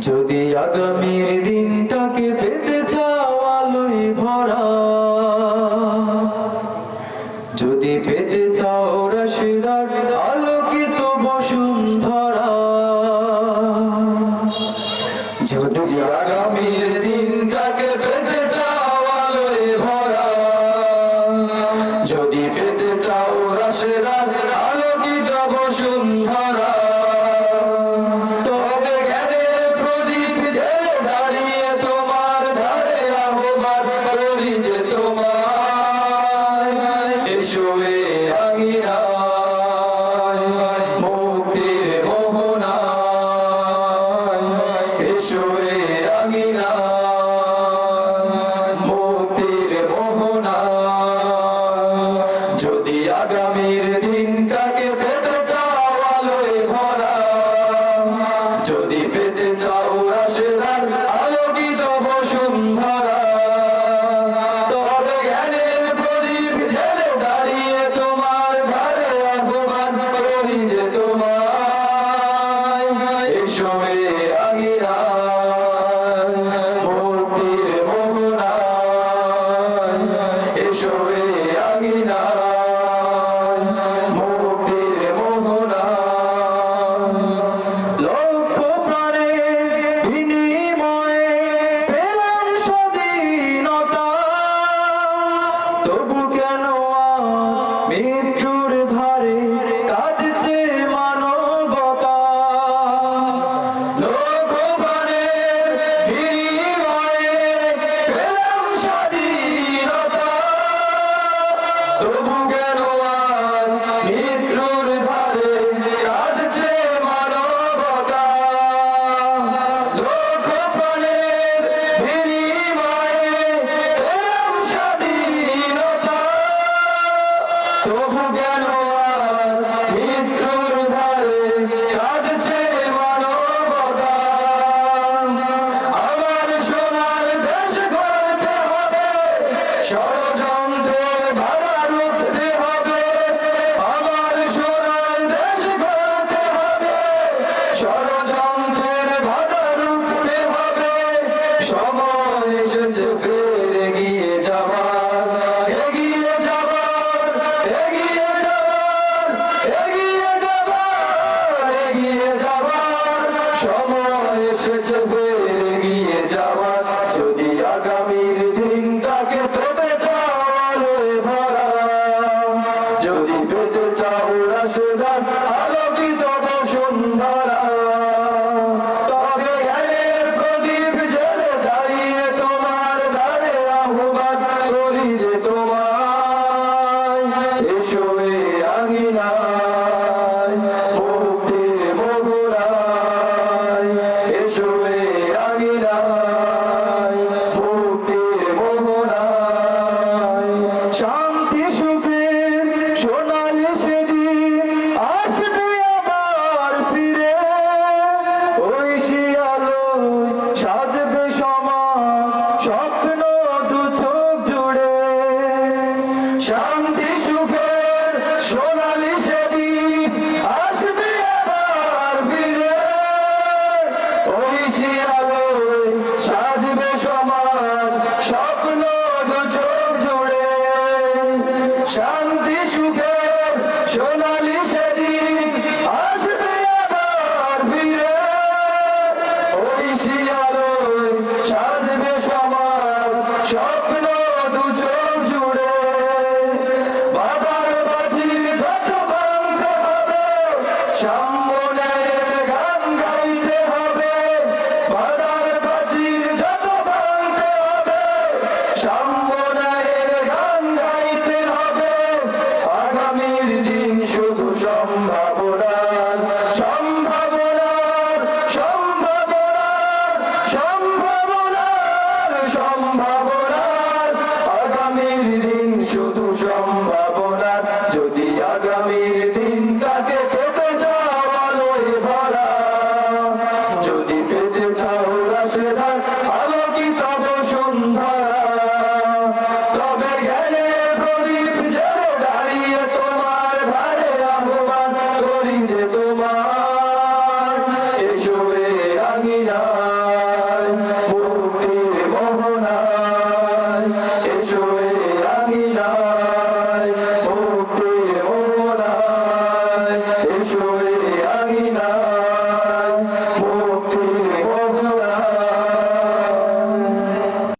যদি আগামীর দিনটাকে পেতে চাও আলোয় ভরা, যদি পেতে চাও রাশিদার আলোকিত বসুন্ধরা, যদি আগামীর দিনটাকে পেতে চাও আলোয় ভরা, যদি পেতে চাও রাশিদার আলোকিত বসুন্ধরা, তবে জ্ঞানের প্রদীপ জেলে দাঁড়িয়ে তোমার ধারে আহ্বান করি যে তোমায়, এসো এ আঙিনায় মুক্তির মোহনায়, এসো এ আঙিনায় মুক্তির মোহনায়। যদি আগামীর দিনটাকে পেতে চাও আলোয় ভরা, যদি পেতে চাও রাশিদার আলোকিত বসুন্ধরা, তবে জ্ঞানের প্রদীপ জেলে দাঁড়িয়ে তোমার ধারে আহ্বান করি যে তোমায়, এসো এ আঙিনায় মুক্তির মোহনায়, এসো এ আঙিনায় মুক্তির মোহনায়। লক্ষ প্রাণের বিনিময়ে পেলাম স্বাধীনতা, তবু কেন আজ মৃত্যুর ধারে কাঁদছে মানবতা। লক্ষ প্রাণের বিনিময়ে পেলাম স্বাধীনতা, তবু কেন আজ মৃত্যুর ধারে কাঁদছে মানবতা। লক্ষ প্রাণের বিনিময়ে পেলাম স্বাধীনতা, তবু কেন আজ মৃত্যুর ধারে কাঁদছে মানবতা। আমার সোনার দেশ গড়তে হবে, ষড়যন্ত্রের বাধা রুখতে হবে। আমার সোনার দেশ গড়তে হবে, ষড়যন্ত্রের বাধা রুখতে হবে। সময় এসেছে ফের এগিয়ে যাবার, এগিয়ে যাবার, এগিয়ে যাবার, এগিয়ে যাবার, এগিয়ে যাবার। সময় এসেছে ফের এগিয়ে যাবার। যদি আগামীর দিনটাকে পেতে চাও আলোয় ভরা, যদি পেতে চাও রাশিদার আলোকিত বসুন্ধরা, তবে জ্ঞানের প্রদীপ জেলে দাঁড়িয়ে তোমার ধারে আহ্বান করি যে তোমায়, এসো এ আঙিনায় মুক্তির মোহনায়, এসো এ আঙিনায় মুক্তির মোহনায়। শান্তি সুখের সোনালি সেদিন আসবে আবার ফিরে, ওই শিয়ালোয় সাজবে সমাজ স্বপ্ন দু চোখ জুড়ে। শান্তি সুখের সোনালি সেদিন আসবে আবার ফিরে, ওই শিয়ালোয় সাজবে সমাজ স্বপ্ন দু চোখ জুড়ে। শান্তি সুখের সোনালি সেদিন আসবে আবার ফিরে, ওই শিয়া